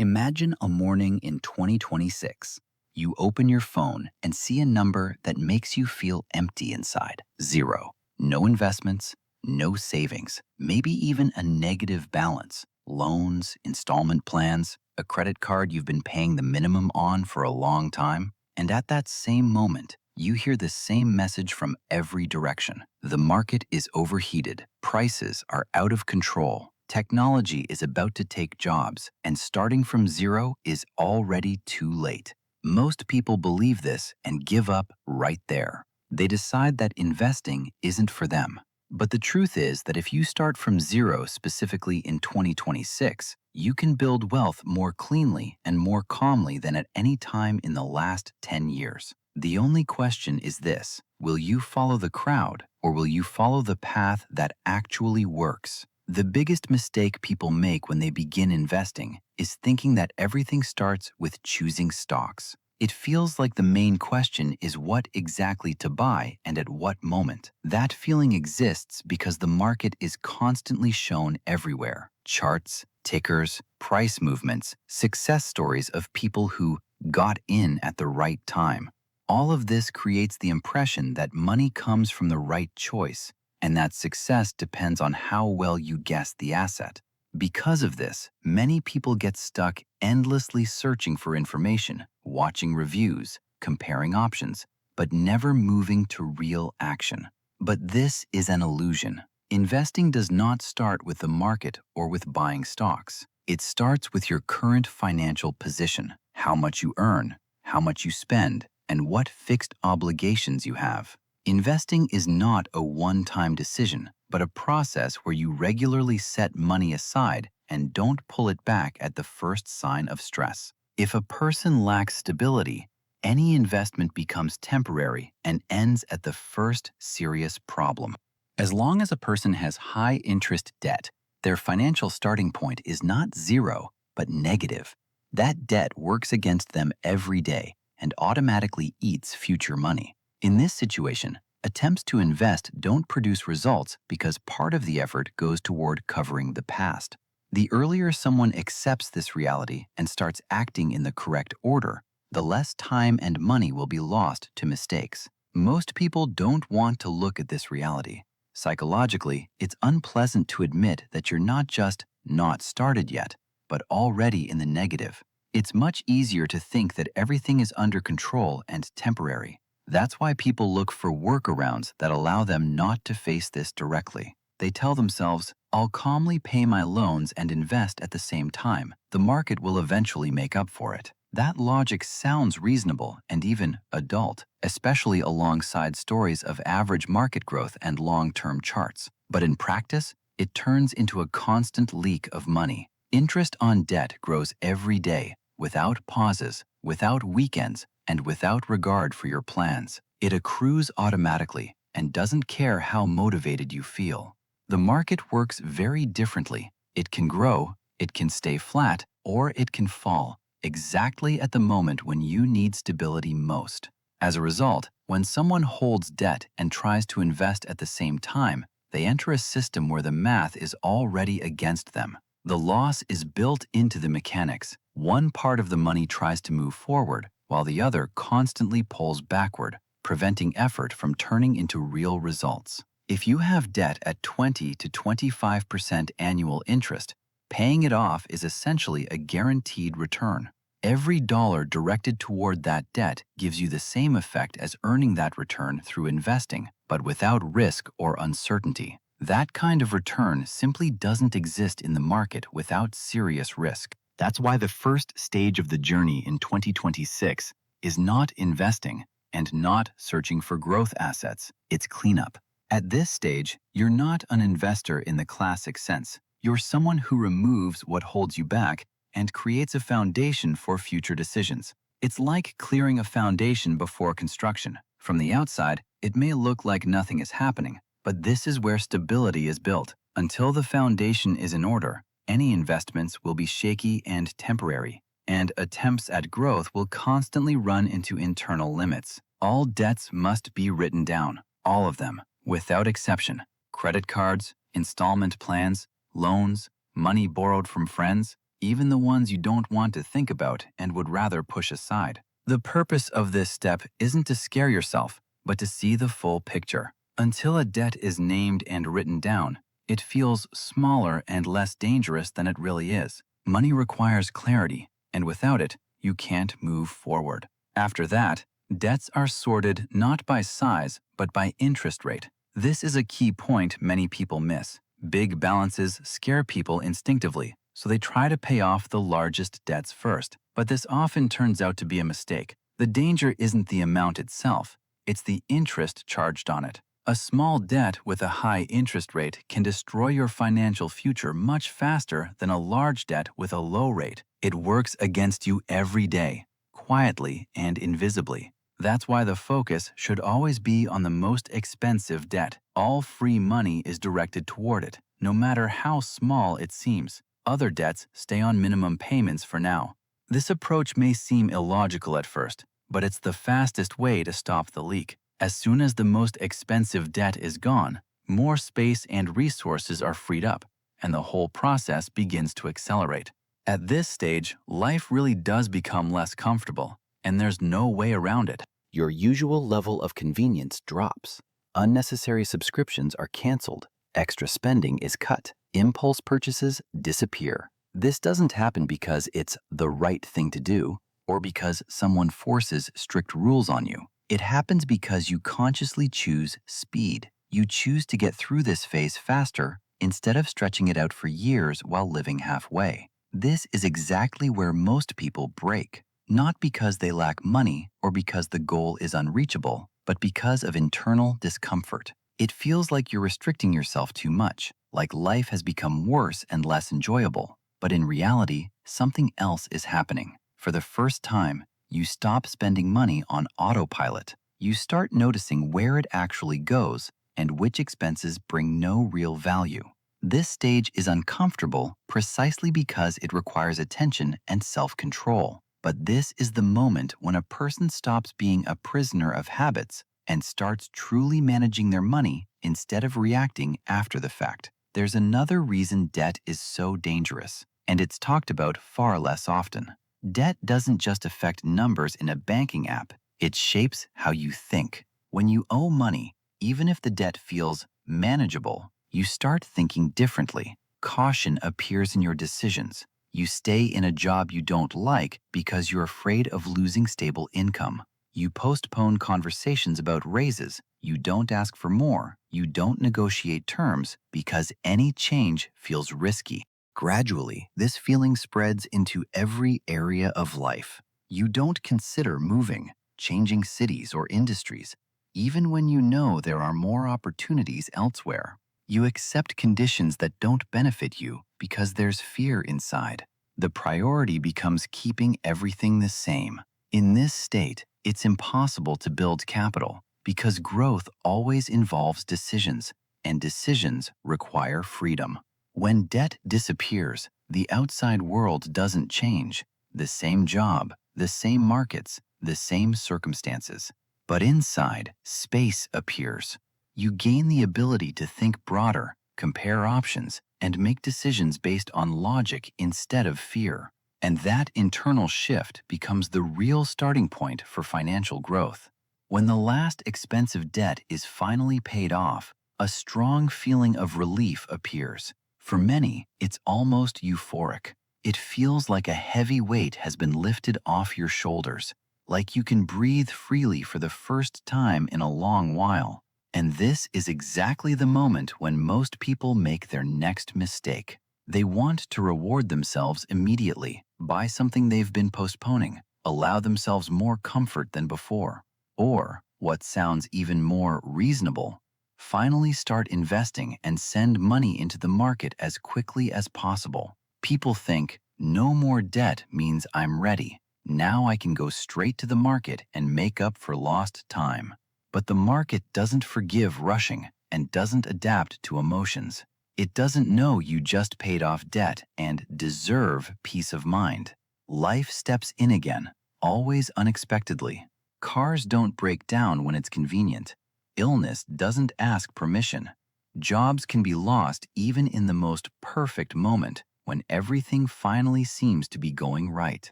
Imagine a morning in 2026. You open your phone and see a number that makes you feel empty inside. Zero. No investments, no savings, maybe even a negative balance. Loans, installment plans, a credit card you've been paying the minimum on for a long time. And at that same moment, you hear the same message from every direction. The market is overheated. Prices are out of control. Technology is about to take jobs, and starting from zero is already too late. Most people believe this and give up right there. They decide that investing isn't for them. But the truth is that if you start from zero, specifically in 2026, you can build wealth more cleanly and more calmly than at any time in the last 10 years. The only question is this: will you follow the crowd, or will you follow the path that actually works? The biggest mistake people make when they begin investing is thinking that everything starts with choosing stocks. It feels like the main question is what exactly to buy and at what moment. That feeling exists because the market is constantly shown everywhere. Charts, tickers, price movements, success stories of people who got in at the right time. All of this creates the impression that money comes from the right choice, and that success depends on how well you guess the asset. Because of this, many people get stuck endlessly searching for information, watching reviews, comparing options, but never moving to real action. But this is an illusion. Investing does not start with the market or with buying stocks. It starts with your current financial position, how much you earn, how much you spend, and what fixed obligations you have. Investing is not a one-time decision, but a process where you regularly set money aside and don't pull it back at the first sign of stress. If a person lacks stability, any investment becomes temporary and ends at the first serious problem. As long as a person has high-interest debt, their financial starting point is not zero, but negative. That debt works against them every day and automatically eats future money. In this situation, attempts to invest don't produce results because part of the effort goes toward covering the past. The earlier someone accepts this reality and starts acting in the correct order, the less time and money will be lost to mistakes. Most people don't want to look at this reality. Psychologically, it's unpleasant to admit that you're not just not started yet, but already in the negative. It's much easier to think that everything is under control and temporary. That's why people look for workarounds that allow them not to face this directly. They tell themselves, I'll calmly pay my loans and invest at the same time. The market will eventually make up for it. That logic sounds reasonable and even adult, especially alongside stories of average market growth and long-term charts. But in practice, it turns into a constant leak of money. Interest on debt grows every day, without pauses, without weekends, and without regard for your plans. It accrues automatically and doesn't care how motivated you feel. The market works very differently. It can grow, it can stay flat, or it can fall, exactly at the moment when you need stability most. As a result, when someone holds debt and tries to invest at the same time, they enter a system where the math is already against them. The loss is built into the mechanics. One part of the money tries to move forward, while the other constantly pulls backward, preventing effort from turning into real results. If you have debt at 20 to 25% annual interest, paying it off is essentially a guaranteed return. Every dollar directed toward that debt gives you the same effect as earning that return through investing, but without risk or uncertainty. That kind of return simply doesn't exist in the market without serious risk. That's why the first stage of the journey in 2026 is not investing and not searching for growth assets. It's cleanup. At this stage, you're not an investor in the classic sense. You're someone who removes what holds you back and creates a foundation for future decisions. It's like clearing a foundation before construction. From the outside, it may look like nothing is happening, but this is where stability is built. Until the foundation is in order, any investments will be shaky and temporary, and attempts at growth will constantly run into internal limits. All debts must be written down, all of them, without exception. Credit cards, installment plans, loans, money borrowed from friends. even the ones you don't want to think about and would rather push aside. The purpose of this step isn't to scare yourself, but to see the full picture. Until a debt is named and written down, it feels smaller and less dangerous than it really is. Money requires clarity, and without it, you can't move forward. After that, debts are sorted not by size, but by interest rate. This is a key point many people miss. Big balances scare people instinctively, so they try to pay off the largest debts first. But this often turns out to be a mistake. The danger isn't the amount itself, it's the interest charged on it. A small debt with a high interest rate can destroy your financial future much faster than a large debt with a low rate. It works against you every day, quietly and invisibly. That's why the focus should always be on the most expensive debt. All free money is directed toward it, no matter how small it seems. Other debts stay on minimum payments for now. This approach may seem illogical at first, but it's the fastest way to stop the leak. As soon as the most expensive debt is gone, more space and resources are freed up, and the whole process begins to accelerate. At this stage, life really does become less comfortable, and there's no way around it. Your usual level of convenience drops. Unnecessary subscriptions are canceled. Extra spending is cut. Impulse purchases disappear. This doesn't happen because it's the right thing to do or because someone forces strict rules on you. It happens because you consciously choose speed. You choose to get through this phase faster instead of stretching it out for years while living halfway. This is exactly where most people break, not because they lack money or because the goal is unreachable, but because of internal discomfort. It feels like you're restricting yourself too much, like life has become worse and less enjoyable. But in reality, something else is happening. For the first time, you stop spending money on autopilot. You start noticing where it actually goes and which expenses bring no real value. This stage is uncomfortable precisely because it requires attention and self-control. But this is the moment when a person stops being a prisoner of habits and starts truly managing their money instead of reacting after the fact. There's another reason debt is so dangerous, and it's talked about far less often. Debt doesn't just affect numbers in a banking app, it shapes how you think. When you owe money, even if the debt feels manageable, you start thinking differently. Caution appears in your decisions. You stay in a job you don't like because you're afraid of losing stable income. You postpone conversations about raises. You don't ask for more. You don't negotiate terms because any change feels risky. Gradually, this feeling spreads into every area of life. You don't consider moving, changing cities or industries, even when you know there are more opportunities elsewhere. You accept conditions that don't benefit you because there's fear inside. The priority becomes keeping everything the same. In this state, it's impossible to build capital because growth always involves decisions, and decisions require freedom. When debt disappears, the outside world doesn't change. The same job, the same markets, the same circumstances. But inside, space appears. You gain the ability to think broader, compare options, and make decisions based on logic instead of fear. And that internal shift becomes the real starting point for financial growth. When the last expensive debt is finally paid off, a strong feeling of relief appears. For many, it's almost euphoric. It feels like a heavy weight has been lifted off your shoulders, like you can breathe freely for the first time in a long while. And this is exactly the moment when most people make their next mistake. They want to reward themselves immediately, buy something they've been postponing, allow themselves more comfort than before, or, what sounds even more reasonable, finally start investing and send money into the market as quickly as possible. People think, no more debt means I'm ready. Now I can go straight to the market and make up for lost time. But the market doesn't forgive rushing and doesn't adapt to emotions. It doesn't know you just paid off debt and deserve peace of mind. Life steps in again, always unexpectedly. Cars don't break down when it's convenient. Illness doesn't ask permission. Jobs can be lost even in the most perfect moment when everything finally seems to be going right.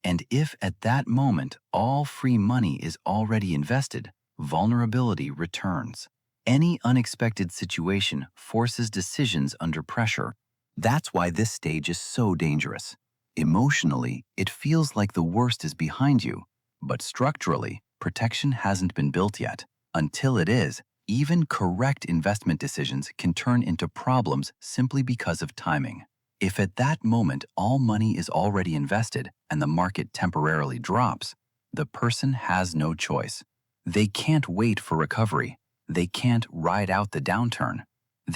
And if at that moment all free money is already invested, vulnerability returns. Any unexpected situation forces decisions under pressure. That's why this stage is so dangerous. Emotionally, it feels like the worst is behind you, but structurally, protection hasn't been built yet. Until it is, even correct investment decisions can turn into problems simply because of timing. If at that moment all money is already invested and the market temporarily drops, the person has no choice. They can't wait for recovery. They can't ride out the downturn.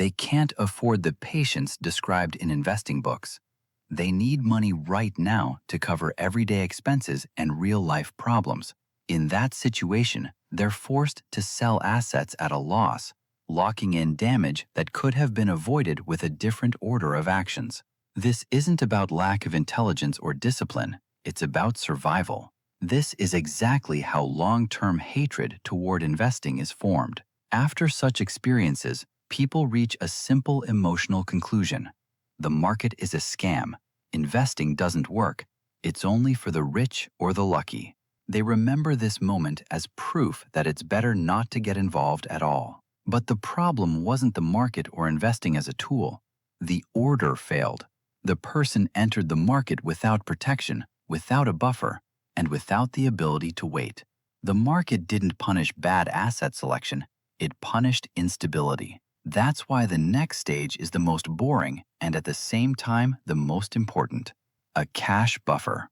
They can't afford the patience described in investing books. They need money right now to cover everyday expenses and real-life problems. In that situation, they're forced to sell assets at a loss, locking in damage that could have been avoided with a different order of actions. This isn't about lack of intelligence or discipline, it's about survival. This is exactly how long-term hatred toward investing is formed. After such experiences, people reach a simple emotional conclusion. The market is a scam. Investing doesn't work. It's only for the rich or the lucky. They remember this moment as proof that it's better not to get involved at all. But the problem wasn't the market or investing as a tool. The order failed. The person entered the market without protection, without a buffer, and without the ability to wait. The market didn't punish bad asset selection, it punished instability. That's why the next stage is the most boring and at the same time the most important: a cash buffer.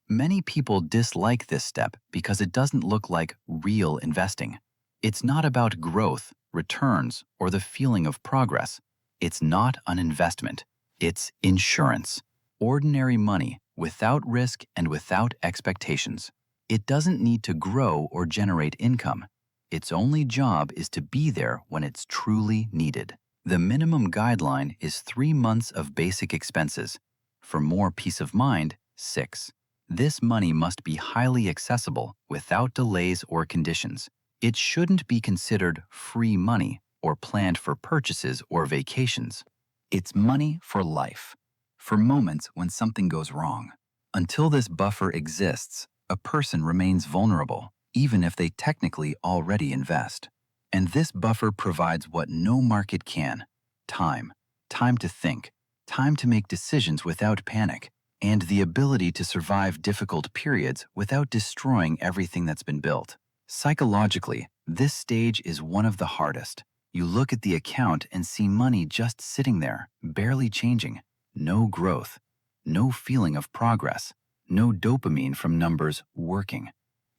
Many people dislike this step because it doesn't look like real investing. It's not about growth, returns, or the feeling of progress. It's not an investment. It's insurance. Ordinary money, without risk and without expectations. It doesn't need to grow or generate income. Its only job is to be there when it's truly needed. The minimum guideline is 3 months of basic expenses. For more peace of mind, 6. This money must be highly accessible without delays or conditions. It shouldn't be considered free money or planned for purchases or vacations. It's money for life, for moments when something goes wrong. Until this buffer exists, a person remains vulnerable, even if they technically already invest. And this buffer provides what no market can: time. Time to think, time to make decisions without panic, and the ability to survive difficult periods without destroying everything that's been built. Psychologically, this stage is one of the hardest. You look at the account and see money just sitting there, barely changing. No growth, no feeling of progress, no dopamine from numbers working.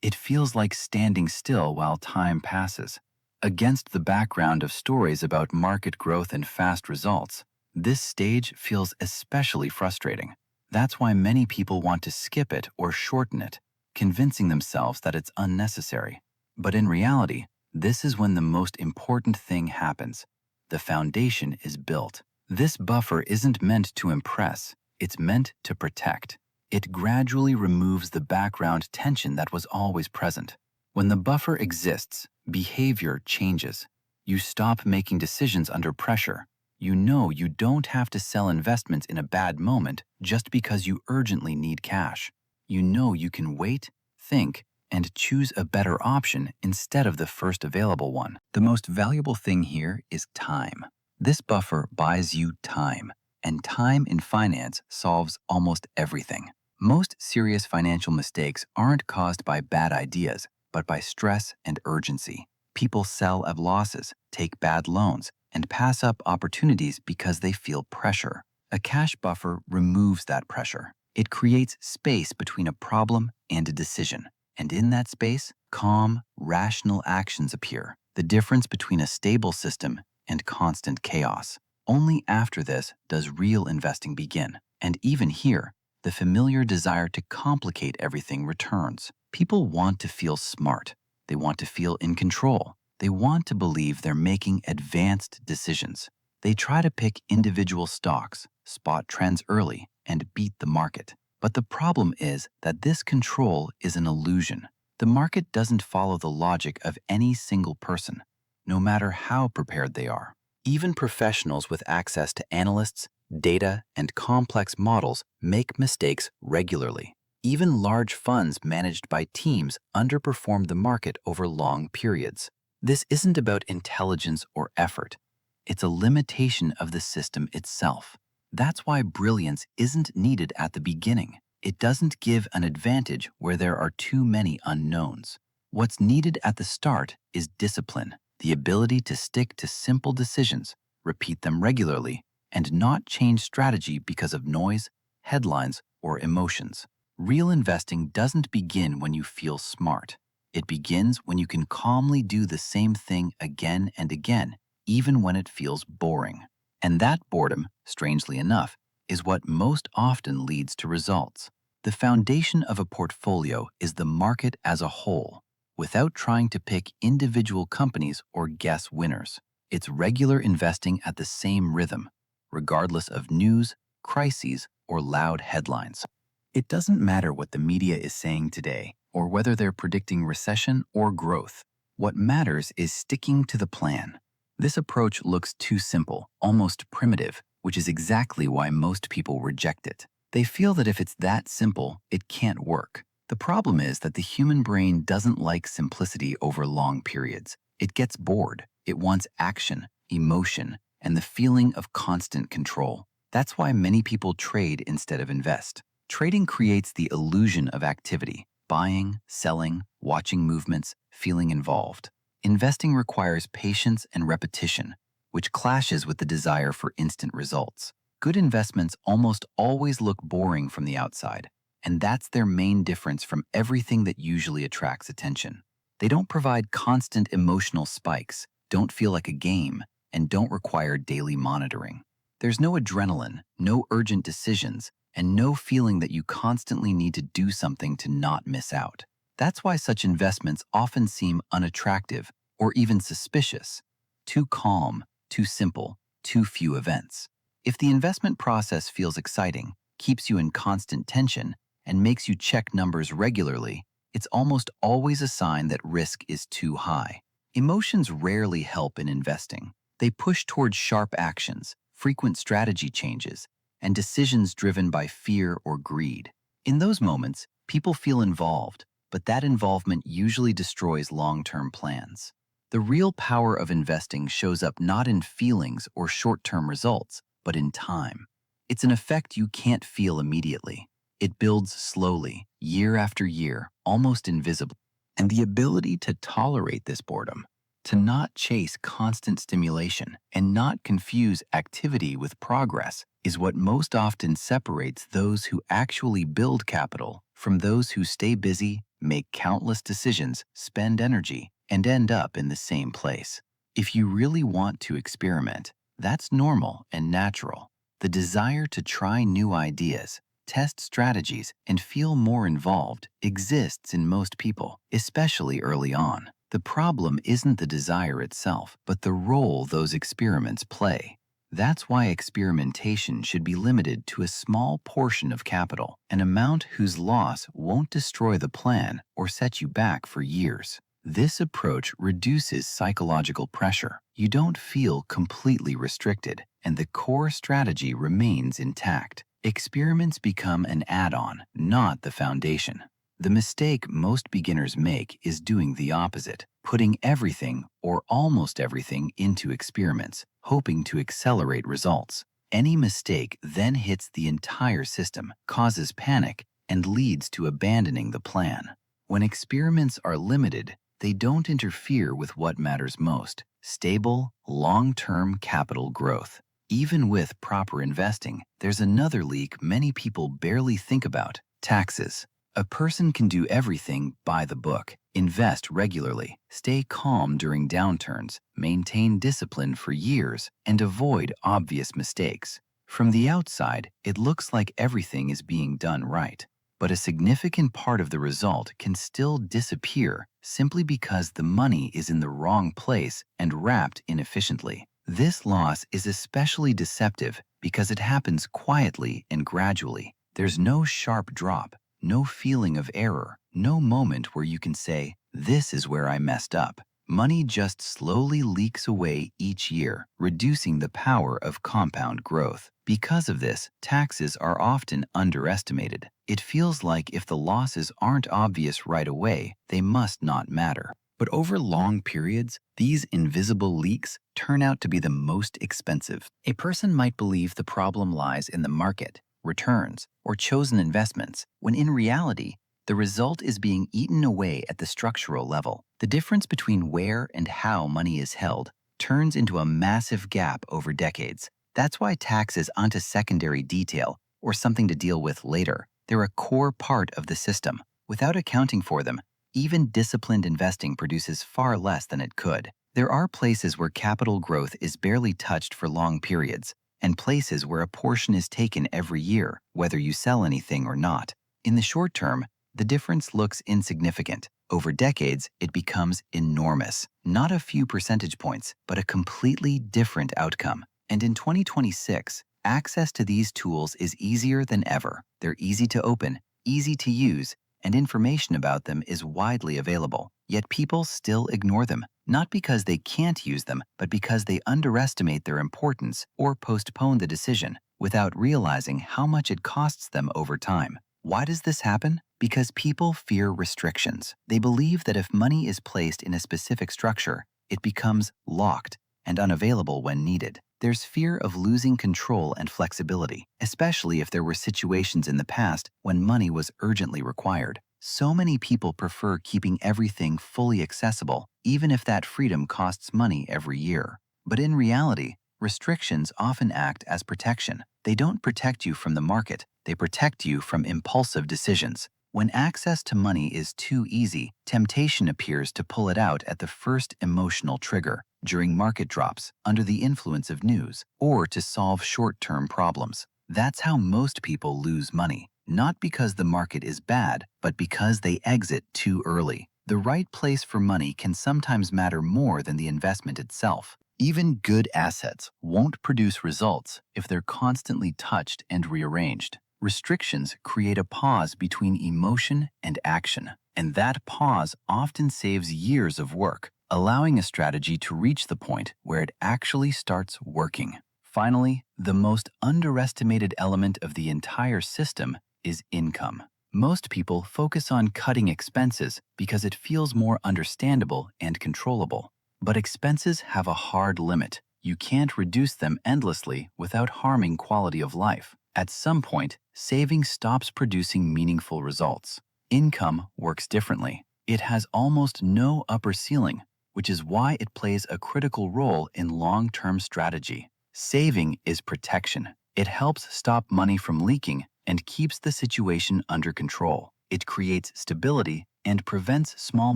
It feels like standing still while time passes. Against the background of stories about market growth and fast results, this stage feels especially frustrating. That's why many people want to skip it or shorten it, convincing themselves that it's unnecessary. But in reality, this is when the most important thing happens. The foundation is built. This buffer isn't meant to impress, it's meant to protect. It gradually removes the background tension that was always present. When the buffer exists, behavior changes. You stop making decisions under pressure. You know you don't have to sell investments in a bad moment just because you urgently need cash. You know you can wait, think, and choose a better option instead of the first available one. The most valuable thing here is time. This buffer buys you time, and time in finance solves almost everything. Most serious financial mistakes aren't caused by bad ideas, but by stress and urgency. People sell at losses, take bad loans, and pass up opportunities because they feel pressure. A cash buffer removes that pressure. It creates space between a problem and a decision. And in that space, calm, rational actions appear. The difference between a stable system and constant chaos. Only after this does real investing begin. And even here, the familiar desire to complicate everything returns. People want to feel smart. They want to feel in control. They want to believe they're making advanced decisions. They try to pick individual stocks, spot trends early, and beat the market. But the problem is that this control is an illusion. The market doesn't follow the logic of any single person, no matter how prepared they are. Even professionals with access to analysts, Data and complex models make mistakes regularly. Even large funds managed by teams underperform the market over long periods. This isn't about intelligence or effort. It's a limitation of the system itself. That's why brilliance isn't needed at the beginning. It doesn't give an advantage where there are too many unknowns. What's needed at the start is discipline, the ability to stick to simple decisions, repeat them regularly, and not change strategy because of noise, headlines, or emotions. Real investing doesn't begin when you feel smart. It begins when you can calmly do the same thing again and again, even when it feels boring. And that boredom, strangely enough, is what most often leads to results. The foundation of a portfolio is the market as a whole, without trying to pick individual companies or guess winners. It's regular investing at the same rhythm, regardless of news, crises, or loud headlines. It doesn't matter what the media is saying today, or whether they're predicting recession or growth. What matters is sticking to the plan. This approach looks too simple, almost primitive, which is exactly why most people reject it. They feel that if it's that simple, it can't work. The problem is that the human brain doesn't like simplicity over long periods. It gets bored. It wants action, emotion, and the feeling of constant control. That's why many people trade instead of invest. Trading creates the illusion of activity, buying, selling, watching movements, feeling involved. Investing requires patience and repetition, which clashes with the desire for instant results. Good investments almost always look boring from the outside, and that's their main difference from everything that usually attracts attention. They don't provide constant emotional spikes, don't feel like a game, and don't require daily monitoring. There's no adrenaline, no urgent decisions, and no feeling that you constantly need to do something to not miss out. That's why such investments often seem unattractive or even suspicious. Too calm, too simple, too few events. If the investment process feels exciting, keeps you in constant tension, and makes you check numbers regularly, it's almost always a sign that risk is too high. Emotions rarely help in investing. They push towards sharp actions, frequent strategy changes, and decisions driven by fear or greed. In those moments, people feel involved, but that involvement usually destroys long-term plans. The real power of investing shows up not in feelings or short-term results, but in time. It's an effect you can't feel immediately. It builds slowly, year after year, almost invisible. And the ability to tolerate this boredom, to not chase constant stimulation and not confuse activity with progress, is what most often separates those who actually build capital from those who stay busy, make countless decisions, spend energy, and end up in the same place. If you really want to experiment, that's normal and natural. The desire to try new ideas, test strategies, and feel more involved exists in most people, especially early on. The problem isn't the desire itself, but the role those experiments play. That's why experimentation should be limited to a small portion of capital, an amount whose loss won't destroy the plan or set you back for years. This approach reduces psychological pressure. You don't feel completely restricted, and the core strategy remains intact. Experiments become an add-on, not the foundation. The mistake most beginners make is doing the opposite, putting everything or almost everything into experiments, hoping to accelerate results. Any mistake then hits the entire system, causes panic, and leads to abandoning the plan. When experiments are limited, they don't interfere with what matters most: stable, long-term capital growth. Even with proper investing, there's another leak many people barely think about: taxes. A person can do everything by the book, invest regularly, stay calm during downturns, maintain discipline for years, and avoid obvious mistakes. From the outside, it looks like everything is being done right, but a significant part of the result can still disappear simply because the money is in the wrong place and wrapped inefficiently. This loss is especially deceptive because it happens quietly and gradually. There's no sharp drop, no feeling of error, no moment where you can say, "This is where I messed up." Money just slowly leaks away each year, reducing the power of compound growth. Because of this, taxes are often underestimated. It feels like if the losses aren't obvious right away, they must not matter. But over long periods, these invisible leaks turn out to be the most expensive. A person might believe the problem lies in the market, returns, or chosen investments, when in reality, the result is being eaten away at the structural level. The difference between where and how money is held turns into a massive gap over decades. That's why taxes aren't a secondary detail or something to deal with later. They're a core part of the system. Without accounting for them, even disciplined investing produces far less than it could. There are places where capital growth is barely touched for long periods, and places where a portion is taken every year, whether you sell anything or not. In the short term, the difference looks insignificant. Over decades, it becomes enormous. Not a few percentage points, but a completely different outcome. And in 2026, access to these tools is easier than ever. They're easy to open, easy to use, and information about them is widely available. Yet people still ignore them, not because they can't use them, but because they underestimate their importance or postpone the decision without realizing how much it costs them over time. Why does this happen? Because people fear restrictions. They believe that if money is placed in a specific structure, it becomes locked and unavailable when needed. There's fear of losing control and flexibility, especially if there were situations in the past when money was urgently required. So many people prefer keeping everything fully accessible, even if that freedom costs money every year. But in reality, restrictions often act as protection. They don't protect you from the market, they protect you from impulsive decisions. When access to money is too easy, temptation appears to pull it out at the first emotional trigger, during market drops, under the influence of news, or to solve short-term problems. That's how most people lose money, not because the market is bad, but because they exit too early. The right place for money can sometimes matter more than the investment itself. Even good assets won't produce results if they're constantly touched and rearranged. Restrictions create a pause between emotion and action, and that pause often saves years of work, allowing a strategy to reach the point where it actually starts working. Finally, the most underestimated element of the entire system is income. Most people focus on cutting expenses because it feels more understandable and controllable. But expenses have a hard limit. You can't reduce them endlessly without harming quality of life. At some point, saving stops producing meaningful results. Income works differently. It has almost no upper ceiling, which is why it plays a critical role in long-term strategy. Saving is protection. It helps stop money from leaking and keeps the situation under control. It creates stability and prevents small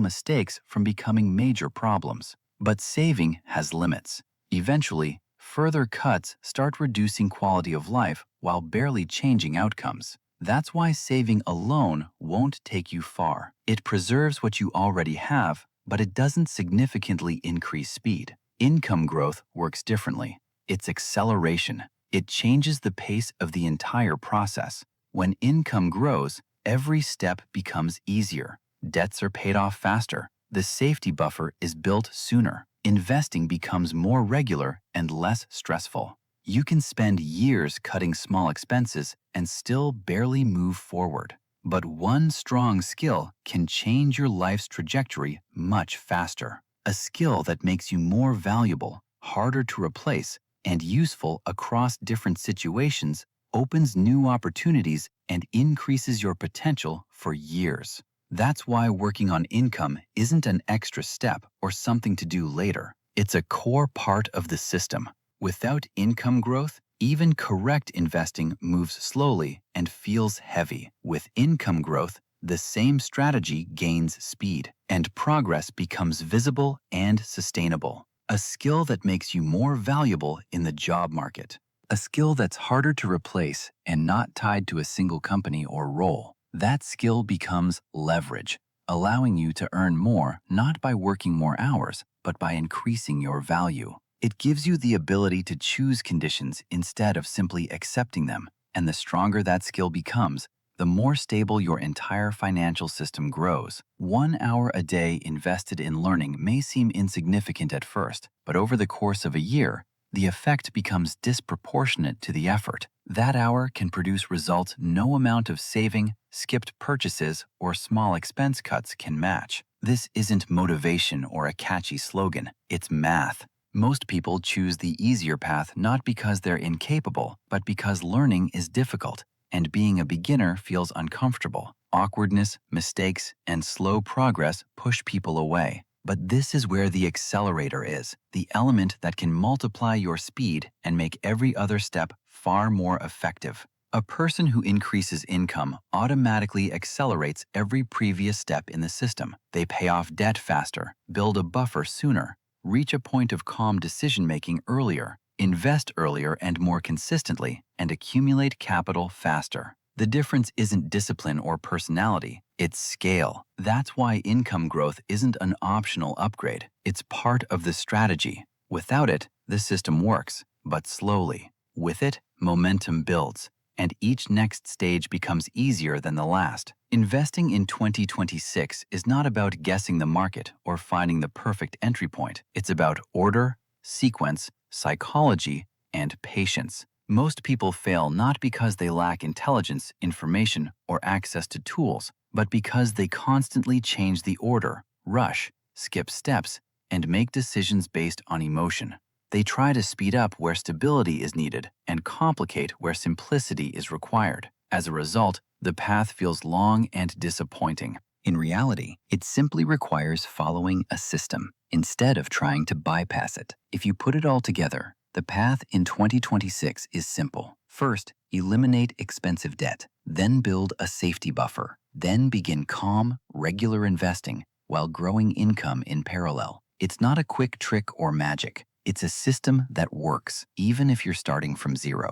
mistakes from becoming major problems. But saving has limits. Eventually, further cuts start reducing quality of life while barely changing outcomes. That's why saving alone won't take you far. It preserves what you already have, but it doesn't significantly increase speed. Income growth works differently. It's acceleration. It changes the pace of the entire process. When income grows, every step becomes easier. Debts are paid off faster. The safety buffer is built sooner. Investing becomes more regular and less stressful. You can spend years cutting small expenses and still barely move forward. But one strong skill can change your life's trajectory much faster. A skill that makes you more valuable, harder to replace, and useful across different situations opens new opportunities and increases your potential for years. That's why working on income isn't an extra step or something to do later. It's a core part of the system. Without income growth, even correct investing moves slowly and feels heavy. With income growth, the same strategy gains speed, and progress becomes visible and sustainable. A skill that makes you more valuable in the job market. A skill that's harder to replace and not tied to a single company or role. That skill becomes leverage, allowing you to earn more not by working more hours, but by increasing your value. It gives you the ability to choose conditions instead of simply accepting them, and the stronger that skill becomes, the more stable your entire financial system grows. 1 hour a day invested in learning may seem insignificant at first, but over the course of a year, the effect becomes disproportionate to the effort. That hour can produce results no amount of saving, skipped purchases, or small expense cuts can match. This isn't motivation or a catchy slogan, it's math. Most people choose the easier path not because they're incapable, but because learning is difficult, and being a beginner feels uncomfortable. Awkwardness, mistakes, and slow progress push people away. But this is where the accelerator is, the element that can multiply your speed and make every other step far more effective. A person who increases income automatically accelerates every previous step in the system. They pay off debt faster, build a buffer sooner, reach a point of calm decision-making earlier, invest earlier and more consistently, and accumulate capital faster. The difference isn't discipline or personality, it's scale. That's why income growth isn't an optional upgrade. It's part of the strategy. Without it, the system works, but slowly. With it, momentum builds, and each next stage becomes easier than the last. Investing in 2026 is not about guessing the market or finding the perfect entry point. It's about order, sequence, psychology, and patience. Most people fail not because they lack intelligence, information, or access to tools, but because they constantly change the order, rush, skip steps, and make decisions based on emotion. They try to speed up where stability is needed and complicate where simplicity is required. As a result, the path feels long and disappointing. In reality, it simply requires following a system instead of trying to bypass it. If you put it all together, the path in 2026 is simple. First, eliminate expensive debt, then build a safety buffer, then begin calm, regular investing while growing income in parallel. It's not a quick trick or magic. It's a system that works, even if you're starting from zero.